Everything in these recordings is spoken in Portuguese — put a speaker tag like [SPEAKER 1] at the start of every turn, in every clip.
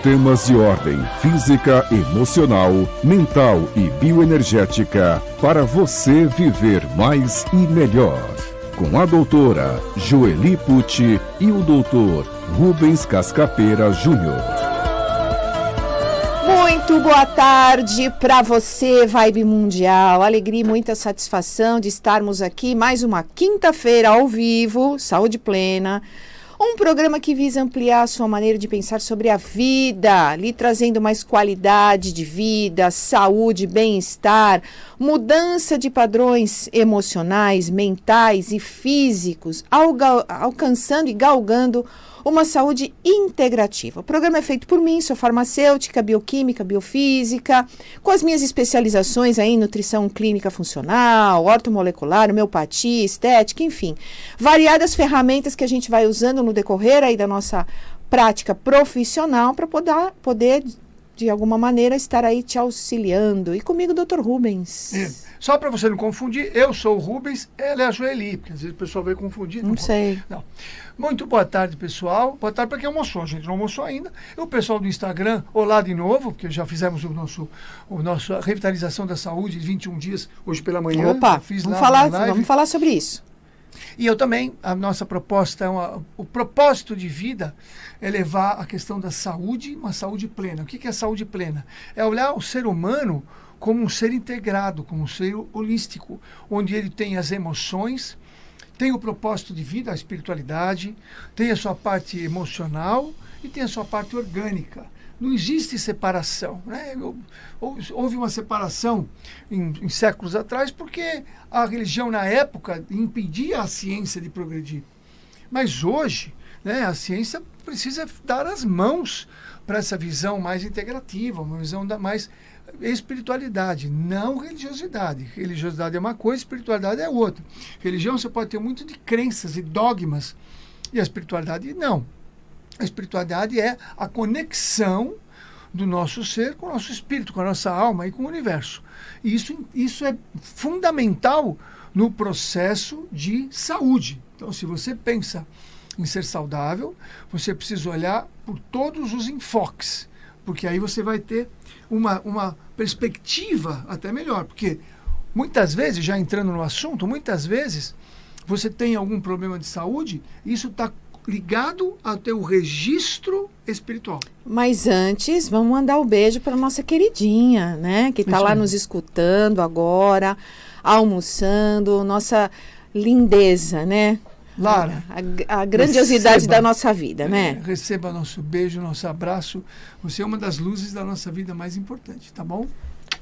[SPEAKER 1] Temas de ordem física, emocional, mental e bioenergética para você viver mais e melhor. Com a doutora Joeli Pucci e o doutor Rubens Cascapeira Júnior.
[SPEAKER 2] Muito boa tarde para você, Vibe Mundial. Alegria e muita satisfação de estarmos aqui mais uma quinta-feira ao vivo, Saúde Plena. Um programa que visa ampliar a sua maneira de pensar sobre a vida, lhe trazendo mais qualidade de vida, saúde, bem-estar, mudança de padrões emocionais, mentais e físicos, alcançando e galgando uma saúde integrativa. O programa é feito por mim, sou farmacêutica, bioquímica, biofísica, com as minhas especializações aí em nutrição clínica funcional, ortomolecular, homeopatia, estética, enfim, variadas ferramentas que a gente vai usando no decorrer aí da nossa prática profissional para poder, de alguma maneira, estar aí te auxiliando. E comigo, Dr. Rubens.
[SPEAKER 3] Só para você não confundir, eu sou o Rubens, ela é a Joeli, porque às vezes o pessoal vai confundir.
[SPEAKER 2] Não sei.
[SPEAKER 3] Não. Muito boa tarde, pessoal. Boa tarde para quem almoçou. A gente não almoçou ainda. E o pessoal do Instagram, olá de novo, porque já fizemos a revitalização da saúde de 21 dias, hoje pela manhã.
[SPEAKER 2] Opa, vamos falar sobre isso.
[SPEAKER 3] E eu também, a nossa proposta é o propósito de vida é levar a questão da saúde, uma saúde plena. O que é saúde plena? É olhar o ser humano como um ser integrado, como um ser holístico, onde ele tem as emoções, tem o propósito de vida, a espiritualidade, tem a sua parte emocional e tem a sua parte orgânica. Não existe separação, né? Houve uma separação em séculos atrás porque a religião na época impedia a ciência de progredir. Mas hoje, né, a ciência precisa dar as mãos para essa visão mais integrativa, uma visão da mais espiritualidade, não religiosidade. Religiosidade é uma coisa, espiritualidade é outra. Religião você pode ter muito de crenças e dogmas, e a espiritualidade não. A espiritualidade é a conexão do nosso ser com o nosso espírito, com a nossa alma e com o universo. E isso é fundamental no processo de saúde. Então, se você pensa em ser saudável, você precisa olhar por todos os enfoques, porque aí você vai ter uma perspectiva até melhor. Porque muitas vezes, já entrando no assunto, muitas vezes você tem algum problema de saúde e isso está ligado ao teu registro espiritual.
[SPEAKER 2] Mas antes, vamos mandar um beijo para nossa queridinha, né? Que está lá nos escutando agora, almoçando, nossa lindeza, né?
[SPEAKER 3] Lara,
[SPEAKER 2] a grandiosidade da nossa vida, né?
[SPEAKER 3] Receba nosso beijo, nosso abraço. Você é uma das luzes da nossa vida mais importante, tá bom?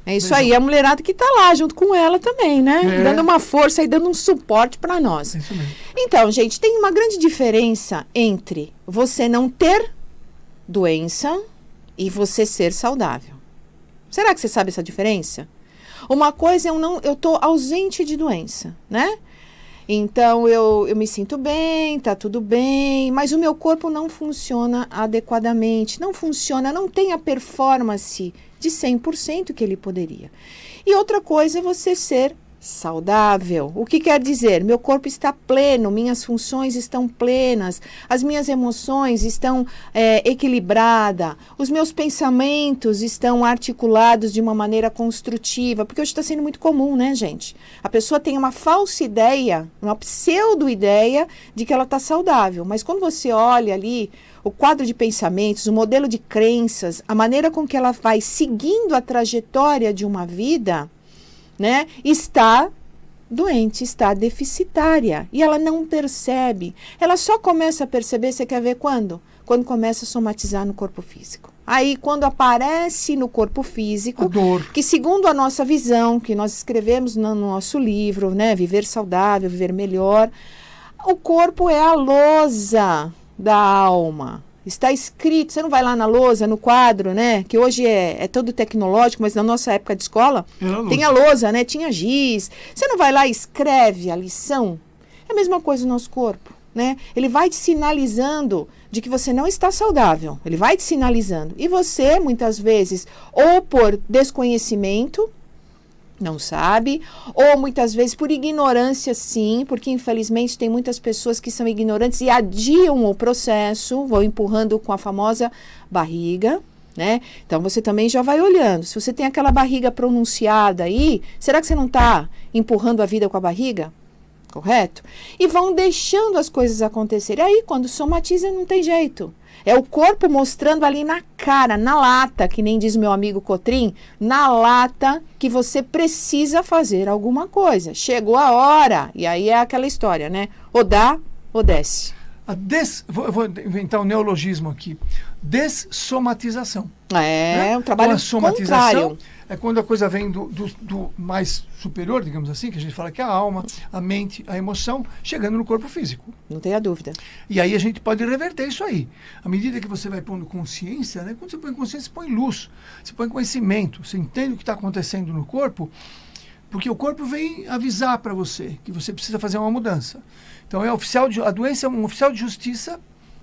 [SPEAKER 2] É isso aí, a mulherada que está lá junto com ela também, né? Dando uma força e dando um suporte para nós.
[SPEAKER 3] É isso mesmo.
[SPEAKER 2] Então, gente, tem uma grande diferença entre você não ter doença e você ser saudável. Será que você sabe essa diferença? Uma coisa é eu estou ausente de doença, né? Então, eu me sinto bem, tá tudo bem, mas o meu corpo não funciona adequadamente, não tem a performance de 100% que ele poderia. E outra coisa é você ser saudável. O que quer dizer? Meu corpo está pleno, minhas funções estão plenas, as minhas emoções estão equilibradas, os meus pensamentos estão articulados de uma maneira construtiva, porque hoje está sendo muito comum, né, gente? A pessoa tem uma falsa ideia, uma pseudo-ideia de que ela está saudável, mas quando você olha ali o quadro de pensamentos, o modelo de crenças, a maneira com que ela vai seguindo a trajetória de uma vida, né, está doente, está deficitária. E ela não percebe. Ela só começa a perceber, você quer ver quando? Quando começa a somatizar no corpo físico. Aí, quando aparece no corpo físico,
[SPEAKER 3] a dor.
[SPEAKER 2] Que segundo a nossa visão, que nós escrevemos no nosso livro, né, Viver Saudável, Viver Melhor, o corpo é a lousa da alma. Está escrito, você não vai lá na lousa, no quadro, né? Que hoje é todo tecnológico, mas na nossa época de escola tem a lousa, né? Tinha giz. Você não vai lá e escreve a lição? É a mesma coisa no nosso corpo, né? Ele vai te sinalizando de que você não está saudável. Ele vai te sinalizando. E você, muitas vezes, ou por desconhecimento, Não sabe, ou muitas vezes por ignorância, sim, porque infelizmente tem muitas pessoas que são ignorantes e adiam o processo, vão empurrando com a famosa barriga, né? Então você também já vai olhando. Se você tem aquela barriga pronunciada aí, será que você não está empurrando a vida com a barriga? Correto? E vão deixando as coisas acontecerem. Aí, quando somatiza, não tem jeito. É o corpo mostrando ali na cara, na lata, que nem diz meu amigo Cotrim, na lata que você precisa fazer alguma coisa. Chegou a hora. E aí é aquela história, né? Ou dá ou desce.
[SPEAKER 3] Vou inventar um neologismo aqui. Dessomatização.
[SPEAKER 2] Um trabalho contrário.
[SPEAKER 3] É quando a coisa vem do mais superior, digamos assim, que a gente fala que é a alma, a mente, a emoção, chegando no corpo físico.
[SPEAKER 2] Não tenha dúvida.
[SPEAKER 3] E aí a gente pode reverter isso aí. À medida que você vai pondo consciência, né? Quando você põe consciência, você põe luz, você põe conhecimento, você entende o que está acontecendo no corpo, porque o corpo vem avisar para você que você precisa fazer uma mudança. Então a doença é um oficial de justiça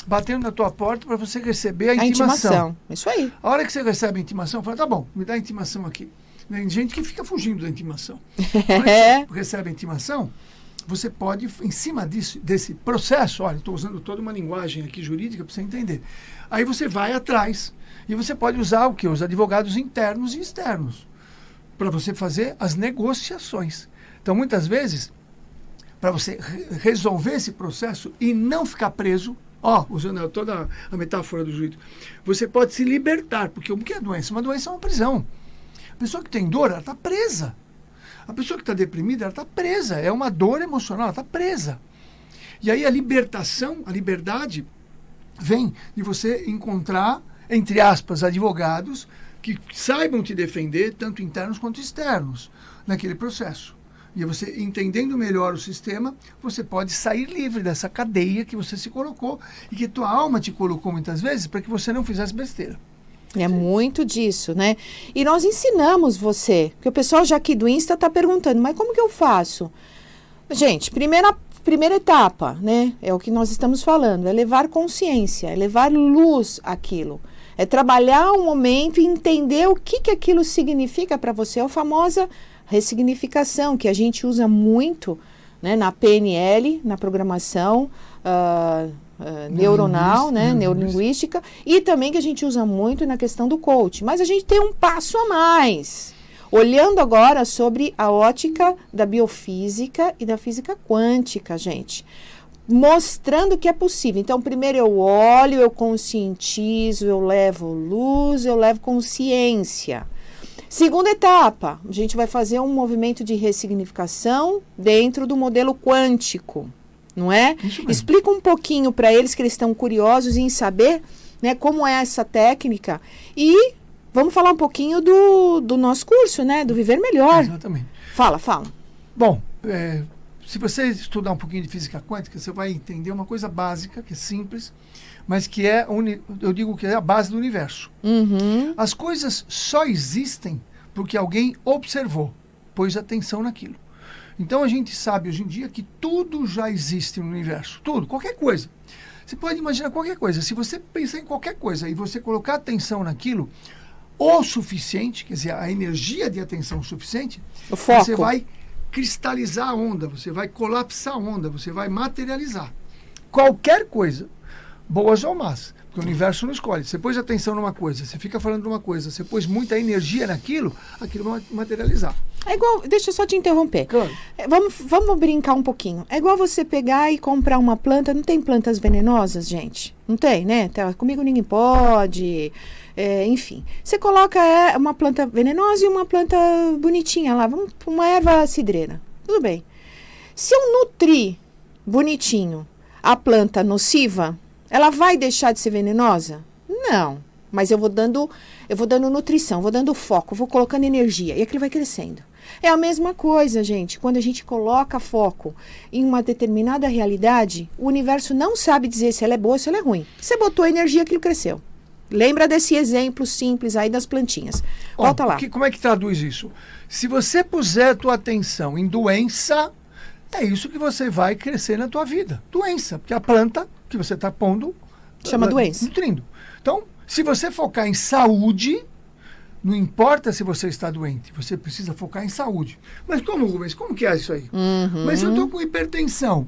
[SPEAKER 3] batendo na tua porta para você receber a intimação.
[SPEAKER 2] Isso aí.
[SPEAKER 3] A hora que você recebe a intimação, fala, tá bom, me dá a intimação aqui. Tem gente que fica fugindo da intimação. A hora que você recebe a intimação, você pode, em cima desse processo, olha, estou usando toda uma linguagem aqui jurídica para você entender. Aí você vai atrás e você pode usar o quê? Os advogados internos e externos para você fazer as negociações. Então, muitas vezes, para você resolver esse processo e não ficar preso, usando toda a metáfora do jurídico, você pode se libertar, porque o que é doença? Uma doença é uma prisão. A pessoa que tem dor, ela está presa. A pessoa que está deprimida, ela está presa. É uma dor emocional, ela está presa. E aí a libertação, a liberdade, vem de você encontrar, entre aspas, advogados que saibam te defender, tanto internos quanto externos, naquele processo. E você, entendendo melhor o sistema, você pode sair livre dessa cadeia que você se colocou e que tua alma te colocou muitas vezes para que você não fizesse besteira.
[SPEAKER 2] É muito disso, né? E nós ensinamos você, porque o pessoal já aqui do Insta está perguntando, mas como que eu faço? Gente, primeira etapa, né? É o que nós estamos falando, é levar consciência, é levar luz àquilo. É trabalhar o momento e entender o que aquilo significa para você. É a famosa ressignificação, que a gente usa muito, né, na PNL, na programação neuronal, né, neurolinguística, e também que a gente usa muito na questão do coach. Mas a gente tem um passo a mais. Olhando agora sobre a ótica da biofísica e da física quântica, gente. Mostrando que é possível. Então, primeiro eu olho, eu conscientizo, eu levo luz, eu levo consciência. Segunda etapa, a gente vai fazer um movimento de ressignificação dentro do modelo quântico, não é? Explica um pouquinho para eles que eles estão curiosos em saber, né, como é essa técnica. E vamos falar um pouquinho do nosso curso, né, do Viver Melhor.
[SPEAKER 3] Exatamente.
[SPEAKER 2] Fala.
[SPEAKER 3] Bom, se você estudar um pouquinho de física quântica, você vai entender uma coisa básica, que é simples, mas que eu digo que é a base do universo.
[SPEAKER 2] Uhum.
[SPEAKER 3] As coisas só existem porque alguém observou, pôs atenção naquilo. Então a gente sabe hoje em dia que tudo já existe no universo, tudo, qualquer coisa. Você pode imaginar qualquer coisa. Se você pensar em qualquer coisa e você colocar atenção naquilo, o suficiente, quer dizer, a energia de atenção suficiente,
[SPEAKER 2] o foco.
[SPEAKER 3] Você vai cristalizar a onda, você vai colapsar a onda, você vai materializar. Qualquer coisa, boas ou más, porque o universo não escolhe. Você pôs atenção numa coisa, você fica falando de uma coisa, você pôs muita energia naquilo, aquilo vai materializar.
[SPEAKER 2] É igual, deixa eu só te interromper.
[SPEAKER 3] Claro.
[SPEAKER 2] Vamos brincar um pouquinho. É igual você pegar e comprar uma planta. Não tem plantas venenosas, gente? Não tem, né? Comigo ninguém pode. Enfim. Você coloca uma planta venenosa e uma planta bonitinha lá. Uma erva cidreira. Tudo bem. Se eu nutrir bonitinho a planta nociva, ela vai deixar de ser venenosa? Não. Mas eu vou dando nutrição, vou dando foco, vou colocando energia. E aquilo vai crescendo. É a mesma coisa, gente. Quando a gente coloca foco em uma determinada realidade, o universo não sabe dizer se ela é boa ou se ela é ruim. Você botou energia, aquilo cresceu. Lembra desse exemplo simples aí das plantinhas. Volta lá.
[SPEAKER 3] Como é que traduz isso? Se você puser a tua atenção em doença, é isso que você vai crescer na tua vida. Doença, porque a planta que você está pondo...
[SPEAKER 2] Chama doença.
[SPEAKER 3] Nutrindo. Então, se você focar em saúde, Não importa se você está doente, você precisa focar em saúde. Mas como, Rubens? Como que é isso aí? Mas eu estou com hipertensão.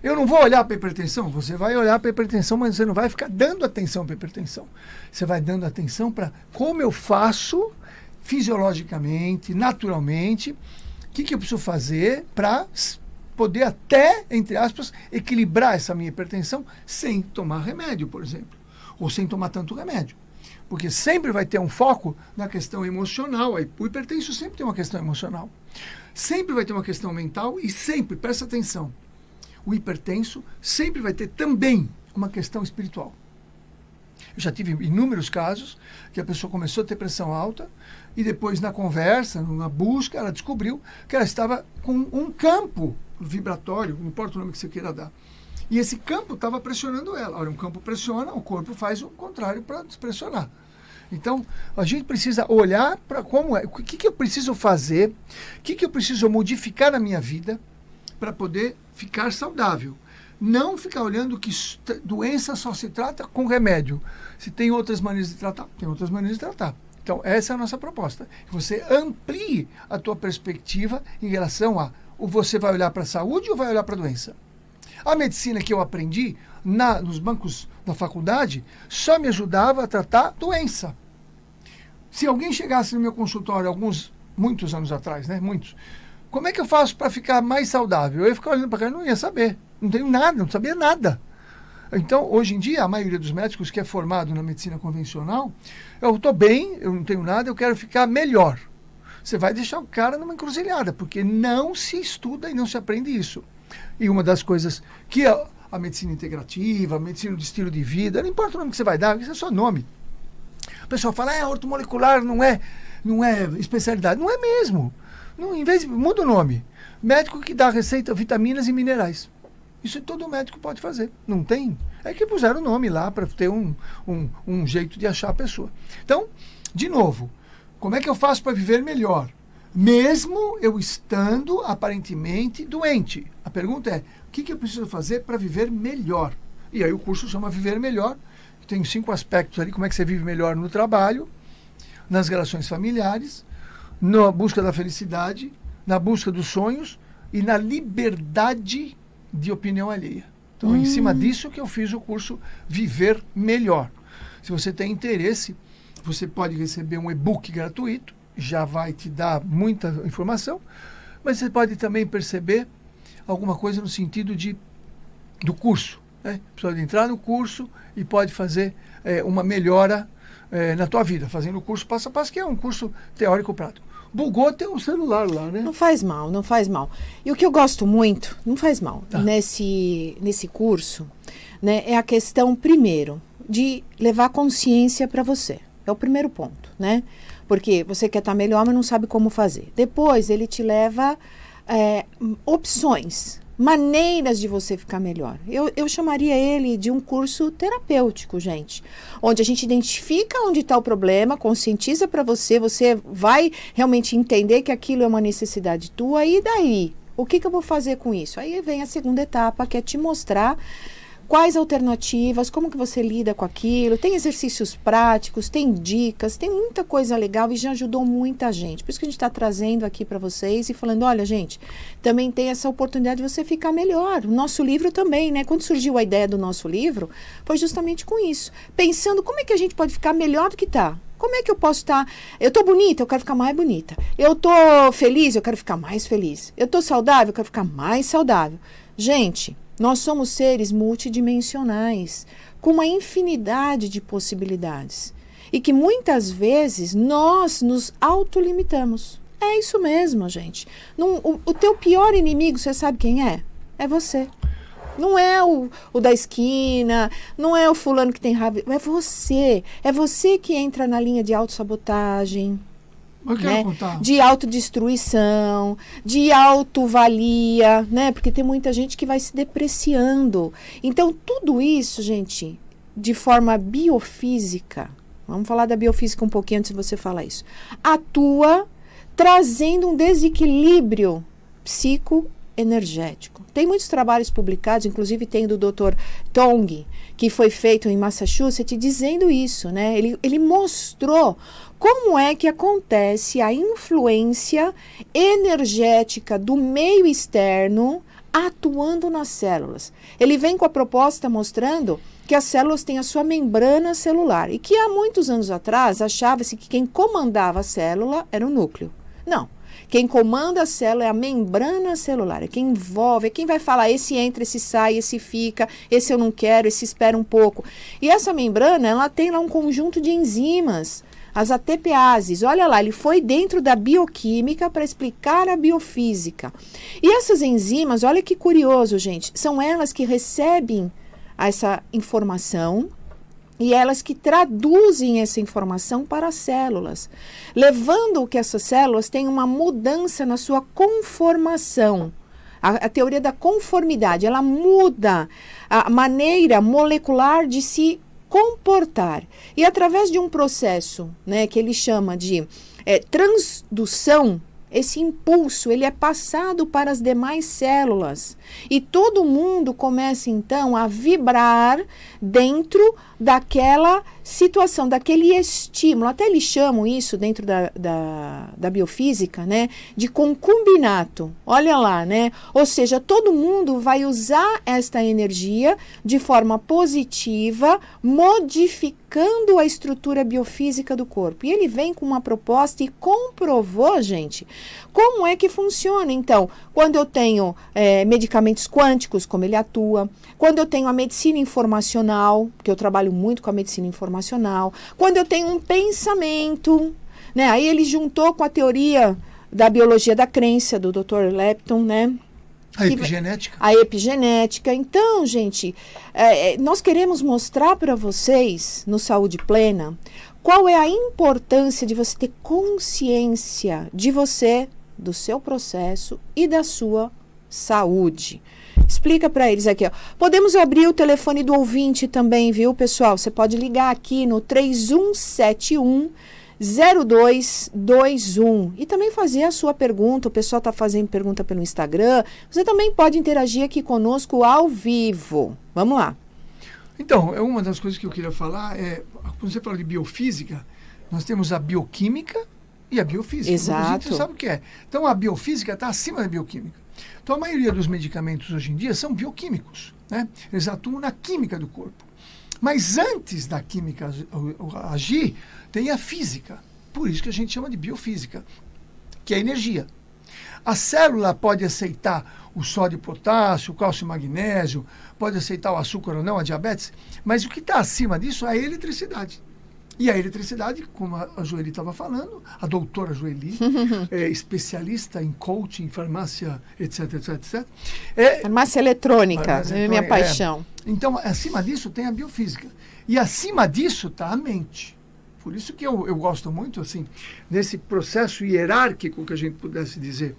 [SPEAKER 3] Eu não vou olhar para a hipertensão? Você vai olhar para a hipertensão, mas você não vai ficar dando atenção para a hipertensão. Você vai dando atenção para como eu faço fisiologicamente, naturalmente, o que eu preciso fazer para poder até, entre aspas, equilibrar essa minha hipertensão sem tomar remédio, por exemplo. Ou sem tomar tanto remédio. Porque sempre vai ter um foco na questão emocional. O hipertenso sempre tem uma questão emocional. Sempre vai ter uma questão mental e sempre, presta atenção, o hipertenso sempre vai ter também uma questão espiritual. Eu já tive inúmeros casos que a pessoa começou a ter pressão alta e depois na conversa, na busca, ela descobriu que ela estava com um campo vibratório, não importa o nome que você queira dar. E esse campo estava pressionando ela. Ora, um campo pressiona, o corpo faz o contrário para despressionar. Então, a gente precisa olhar para como é, o que eu preciso fazer, o que eu preciso modificar na minha vida para poder ficar saudável. Não ficar olhando que doença só se trata com remédio. Se tem outras maneiras de tratar, tem outras maneiras de tratar. Então, essa é a nossa proposta. Que você amplie a tua perspectiva em relação a você vai olhar para a saúde ou vai olhar para a doença. A medicina que eu aprendi nos bancos da faculdade só me ajudava a tratar doença. Se alguém chegasse no meu consultório muitos anos atrás, né? Muitos. Como é que eu faço para ficar mais saudável? Eu ia ficar olhando para cá e não ia saber. Não tenho nada, não sabia nada. Então, hoje em dia, a maioria dos médicos que é formado na medicina convencional, eu estou bem, eu não tenho nada, eu quero ficar melhor. Você vai deixar o cara numa encruzilhada, porque não se estuda e não se aprende isso. E uma das coisas que a medicina integrativa, a medicina de estilo de vida, não importa o nome que você vai dar, isso é só nome. O pessoal fala, ortomolecular não é especialidade. Não é mesmo. Não, em vez de, muda o nome. Médico que dá receita vitaminas e minerais. Isso todo médico pode fazer. Não tem? É que puseram o nome lá para ter um jeito de achar a pessoa. Então, de novo, como é que eu faço para viver melhor? Mesmo eu estando aparentemente doente. A pergunta é, o que eu preciso fazer para viver melhor? E aí o curso chama Viver Melhor. Tem 5 aspectos ali, como é que você vive melhor no trabalho, nas relações familiares, na busca da felicidade, na busca dos sonhos e na liberdade de opinião alheia. Então, em cima disso que eu fiz o curso Viver Melhor. Se você tem interesse, você pode receber um e-book gratuito, já vai te dar muita informação, mas você pode também perceber alguma coisa no sentido do curso. Né? Você pode entrar no curso e pode fazer uma melhora na tua vida, fazendo o curso passo a passo, que é um curso teórico-prático. Bugou, tem um celular lá, né?
[SPEAKER 2] Não faz mal, não faz mal. E o que eu gosto muito, não faz mal, nesse curso, né, é a questão, primeiro, de levar consciência para você. É o primeiro ponto, né? Porque você quer estar melhor, mas não sabe como fazer. Depois, ele te leva opções, maneiras de você ficar melhor. Eu chamaria ele de um curso terapêutico, gente. Onde a gente identifica onde está o problema, conscientiza para você, você vai realmente entender que aquilo é uma necessidade tua, e daí? O que eu vou fazer com isso? Aí vem a segunda etapa, que é te mostrar quais alternativas, como que você lida com aquilo, tem exercícios práticos, tem dicas, tem muita coisa legal e já ajudou muita gente. Por isso que a gente está trazendo aqui para vocês e falando, olha, gente, também tem essa oportunidade de você ficar melhor. O nosso livro também, né? Quando surgiu a ideia do nosso livro, foi justamente com isso. Pensando como é que a gente pode ficar melhor do que está. Como é que eu posso estar... Eu estou bonita, eu quero ficar mais bonita. Eu estou feliz, eu quero ficar mais feliz. Eu estou saudável, eu quero ficar mais saudável. Gente, nós somos seres multidimensionais, com uma infinidade de possibilidades. E que muitas vezes nós nos autolimitamos. É isso mesmo, gente. O teu pior inimigo, você sabe quem é? É você. Não é o da esquina, não é o fulano que tem raiva, é você. É você que entra na linha de autossabotagem, né? De autodestruição, de autovalia, né? Porque tem muita gente que vai se depreciando. Então, tudo isso, gente, de forma biofísica, vamos falar da biofísica um pouquinho antes de você falar isso, atua trazendo um desequilíbrio energético. Tem muitos trabalhos publicados, inclusive tem do Dr. Tong, que foi feito em Massachusetts, dizendo isso, né? Ele mostrou como é que acontece a influência energética do meio externo atuando nas células. Ele vem com a proposta mostrando que as células têm a sua membrana celular e que há muitos anos atrás achava-se que quem comandava a célula era o núcleo. Não. Quem comanda a célula é a membrana celular, é quem envolve, é quem vai falar esse entra, esse sai, esse fica, esse eu não quero, esse espera um pouco. E essa membrana, ela tem lá um conjunto de enzimas, as ATPases. Olha lá, ele foi dentro da bioquímica para explicar a biofísica. E essas enzimas, olha que curioso, gente, são elas que recebem essa informação e elas que traduzem essa informação para as células, levando que essas células tenham uma mudança na sua conformação. A teoria da conformidade, ela muda a maneira molecular de se comportar. E através de um processo, né, que ele chama de transdução, esse impulso, ele é passado para as demais células. E todo mundo começa, então, a vibrar dentro daquela situação, daquele estímulo. Até eles chamam isso, dentro da biofísica, né, de concubinato. Olha lá, né? Ou seja, todo mundo vai usar esta energia de forma positiva, modificando a estrutura biofísica do corpo. E ele vem com uma proposta e comprovou, gente, como é que funciona. Então, quando eu tenho medicamentos quânticos, como ele atua, quando eu tenho a medicina informacional, porque eu trabalho muito com a medicina informacional, quando eu tenho um pensamento, né? Aí ele juntou com a teoria da biologia da crença, do Dr. Lepton, né?
[SPEAKER 3] A epigenética.
[SPEAKER 2] A epigenética. Então, gente, nós queremos mostrar para vocês, no Saúde Plena, qual é a importância de você ter consciência de você, do seu processo e da sua saúde. Explica para eles aqui, ó. Podemos abrir o telefone do ouvinte também, viu, pessoal? Você pode ligar aqui no 3171 0221 e também fazer a sua pergunta. O pessoal está fazendo pergunta pelo Instagram. Você também pode interagir aqui conosco ao vivo. Vamos lá.
[SPEAKER 3] Então, uma das coisas que eu queria falar quando você fala de biofísica, nós temos a bioquímica e a biofísica.
[SPEAKER 2] Exato.
[SPEAKER 3] Você sabe o que é. Então, a biofísica está acima da bioquímica. Então, a maioria dos medicamentos hoje em dia são bioquímicos, né? Eles atuam na química do corpo. Mas antes da química agir, tem a física. Por isso que a gente chama de biofísica, que é a energia. A célula pode aceitar o sódio e potássio, o cálcio e magnésio, pode aceitar o açúcar ou não, a diabetes, mas o que está acima disso é a eletricidade. E a eletricidade, como a Joeli estava falando, a doutora Joeli, especialista em coaching, farmácia, etc, etc, etc.
[SPEAKER 2] Farmácia eletrônica, é minha paixão.
[SPEAKER 3] Então, acima disso tem a biofísica. E acima disso está a mente. Por isso que eu gosto muito, assim, desse processo hierárquico que a gente pudesse dizer,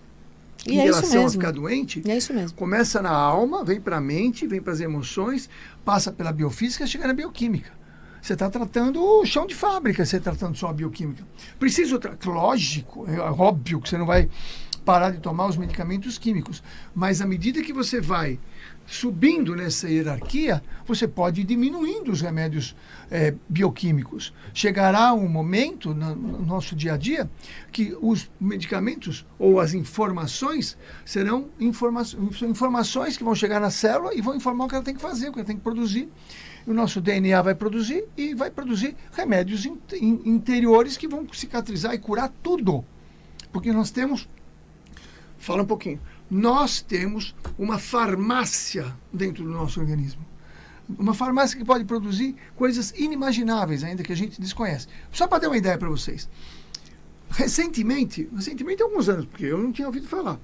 [SPEAKER 3] em relação a ficar doente.
[SPEAKER 2] É isso mesmo.
[SPEAKER 3] Começa na alma, vem para a mente, vem para as emoções, passa pela biofísica, chega na bioquímica. Você está tratando o chão de fábrica, você está tratando só a bioquímica. Lógico, é óbvio que você não vai parar de tomar os medicamentos químicos, mas à medida que você vai subindo nessa hierarquia, você pode ir diminuindo os remédios bioquímicos. Chegará um momento no nosso dia a dia que os medicamentos ou as informações serão informações que vão chegar na célula e vão informar o que ela tem que fazer, o que ela tem que produzir. O nosso DNA vai produzir e vai produzir remédios interiores que vão cicatrizar e curar tudo. Porque nós temos... Fala um pouquinho. Nós temos uma farmácia dentro do nosso organismo. Uma farmácia que pode produzir coisas inimagináveis ainda que a gente desconhece. Só para dar uma ideia para vocês. Recentemente há alguns anos, porque eu não tinha ouvido falar,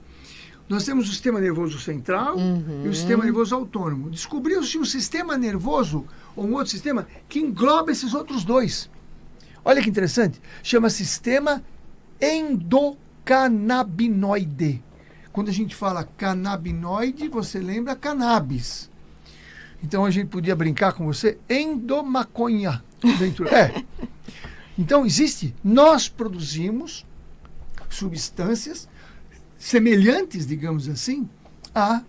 [SPEAKER 3] nós temos o sistema nervoso central e o sistema nervoso autônomo. Descobriu-se um sistema nervoso ou um outro sistema que engloba esses outros dois. Olha que interessante. Chama sistema endocannabinoide. Quando a gente fala canabinoide, você lembra cannabis. Então a gente podia brincar com você, endomaconha. Então nós produzimos substâncias semelhantes, digamos assim, a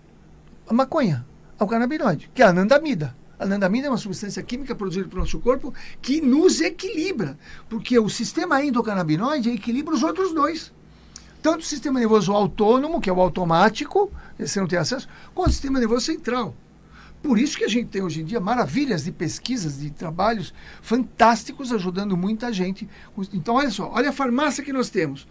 [SPEAKER 3] maconha, ao canabinoide, que é a anandamida. A anandamida é uma substância química produzida pelo nosso corpo que nos equilibra, porque o sistema endocannabinoide equilibra os outros dois. Tanto o sistema nervoso autônomo, que é o automático, você não tem acesso, quanto o sistema nervoso central. Por isso que a gente tem hoje em dia maravilhas de pesquisas, de trabalhos fantásticos ajudando muita gente. Então, olha só, olha a farmácia que nós temos.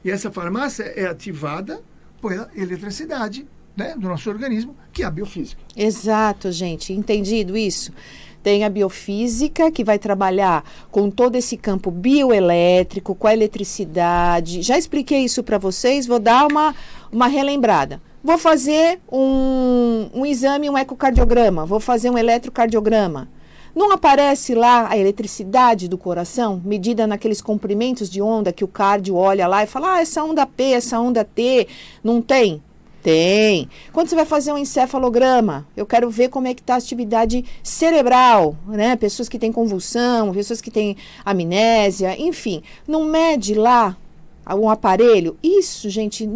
[SPEAKER 3] E essa farmácia é ativada pela eletricidade, né, do nosso organismo, que é a biofísica.
[SPEAKER 2] Exato, gente. Entendido isso? Tem a biofísica, que vai trabalhar com todo esse campo bioelétrico, com a eletricidade. Já expliquei isso para vocês, vou dar uma relembrada. Vou fazer um exame, um ecocardiograma, vou fazer um eletrocardiograma. Não aparece lá a eletricidade do coração, medida naqueles comprimentos de onda que o cardio olha lá e fala, essa onda P, essa onda T, não tem? Tem. Quando você vai fazer um encefalograma, eu quero ver como é que está a atividade cerebral, né? Pessoas que têm convulsão, pessoas que têm amnésia, enfim. Não mede lá um aparelho? Isso, gente,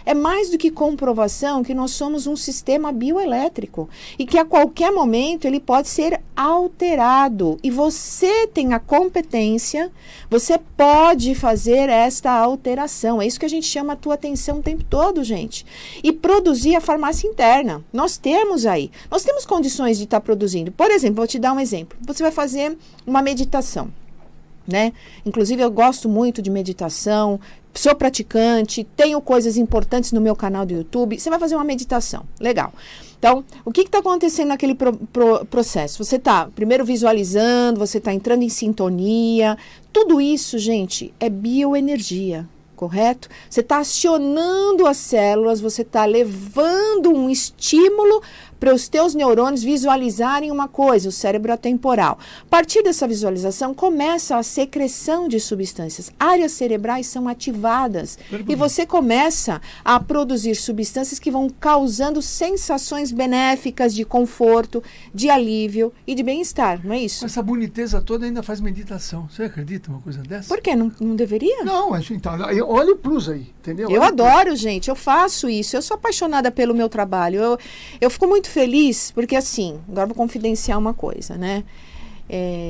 [SPEAKER 2] é mais do que comprovação que nós somos um sistema bioelétrico e que a qualquer momento ele pode ser alterado. E você tem a competência, você pode fazer esta alteração. É isso que a gente chama a tua atenção o tempo todo, gente. E produzir a farmácia interna. Nós temos aí. Nós temos condições de estar produzindo. Por exemplo, vou te dar um exemplo. Você vai fazer uma meditação, né? Inclusive eu gosto muito de meditação, sou praticante, tenho coisas importantes no meu canal do YouTube. Você vai fazer uma meditação, legal. Então, o que está acontecendo naquele processo? Você está primeiro visualizando, você está entrando em sintonia. Tudo isso, gente, é bioenergia, correto? Você está acionando as células, você está levando um estímulo para os teus neurônios visualizarem uma coisa, o cérebro atemporal. A partir dessa visualização, começa a secreção de substâncias. Áreas cerebrais são ativadas e você começa a produzir substâncias que vão causando sensações benéficas de conforto, de alívio e de bem-estar, não é isso?
[SPEAKER 3] Essa boniteza toda ainda faz meditação. Você acredita uma coisa dessa?
[SPEAKER 2] Por quê? Não deveria?
[SPEAKER 3] Não, então, olha o plus aí, entendeu?
[SPEAKER 2] Eu adoro, gente, eu faço isso, eu sou apaixonada pelo meu trabalho, eu fico muito feliz, porque assim, agora vou confidenciar uma coisa, né?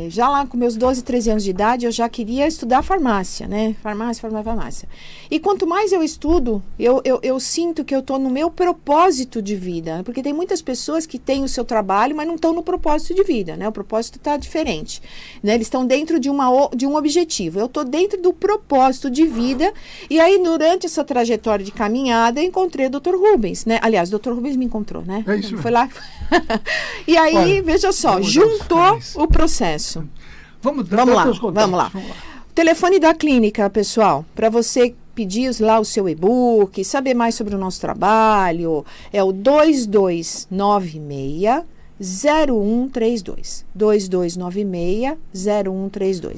[SPEAKER 2] Já lá com meus 12, 13 anos de idade, eu já queria estudar farmácia, né? Farmácia. E quanto mais eu estudo, eu sinto que eu estou no meu propósito de vida. Porque tem muitas pessoas que têm o seu trabalho, mas não estão no propósito de vida, né? O propósito está diferente, né? Eles estão dentro de um objetivo. Eu estou dentro do propósito de vida. E aí, durante essa trajetória de caminhada, eu encontrei o Dr. Rubens, né? Aliás, o Dr. Rubens me encontrou, né?
[SPEAKER 3] É isso mesmo.
[SPEAKER 2] Foi lá. E aí, olha, veja só, juntou o processo.
[SPEAKER 3] Vamos
[SPEAKER 2] lá. O telefone da clínica, pessoal, para você pedir lá o seu e-book, saber mais sobre o nosso trabalho, é o 2296-0132. 2296-0132.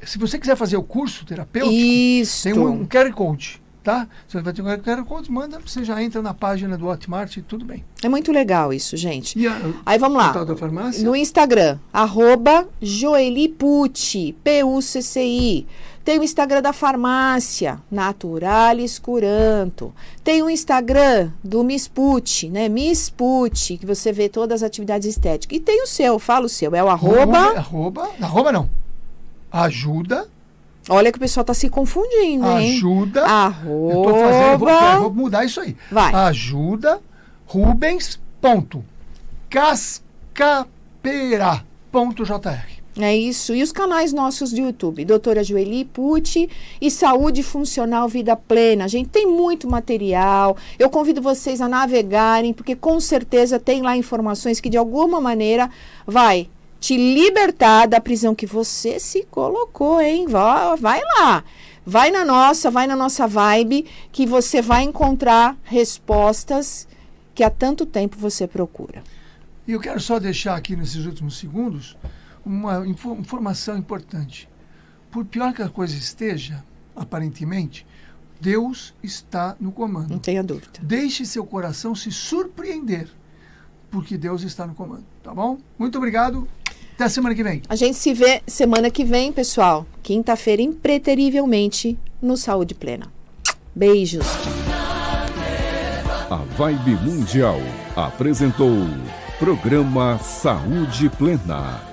[SPEAKER 3] Se você quiser fazer o curso terapêutico,
[SPEAKER 2] isso,
[SPEAKER 3] tem um QR Code. Tá? Você vai ter um QR Code, manda, você já entra na página do Hotmart e tudo bem.
[SPEAKER 2] É muito legal isso, gente.
[SPEAKER 3] Aí
[SPEAKER 2] vamos lá.
[SPEAKER 3] Da farmácia?
[SPEAKER 2] No Instagram, @JoeliPucci, Pucci. Tem o Instagram da farmácia, Naturalis Curanto. Tem o Instagram do Miss Pucci, né? Miss Pucci, que você vê todas as atividades estéticas. E tem o seu, fala o seu, é o
[SPEAKER 3] arroba não. Ajuda.
[SPEAKER 2] Olha que o pessoal está se confundindo, hein?
[SPEAKER 3] Ajuda.
[SPEAKER 2] @
[SPEAKER 3] Vou mudar isso aí.
[SPEAKER 2] Vai.
[SPEAKER 3] Ajuda Rubens.cascapera.jr.
[SPEAKER 2] É isso. E os canais nossos do YouTube, Doutora Joeli Pucci e Saúde Funcional Vida Plena. Gente, tem muito material. Eu convido vocês a navegarem, porque com certeza tem lá informações que de alguma maneira vai te libertar da prisão que você se colocou, hein? Vai lá. Vai na nossa vibe, que você vai encontrar respostas que há tanto tempo você procura.
[SPEAKER 3] E eu quero só deixar aqui nesses últimos segundos uma informação importante. Por pior que a coisa esteja, aparentemente, Deus está no comando.
[SPEAKER 2] Não tenha dúvida.
[SPEAKER 3] Deixe seu coração se surpreender, porque Deus está no comando, tá bom? Muito obrigado. Até a semana que vem.
[SPEAKER 2] A gente se vê semana que vem, pessoal. Quinta-feira, impreterivelmente, no Saúde Plena. Beijos.
[SPEAKER 1] A Vibe Mundial apresentou Programa Saúde Plena.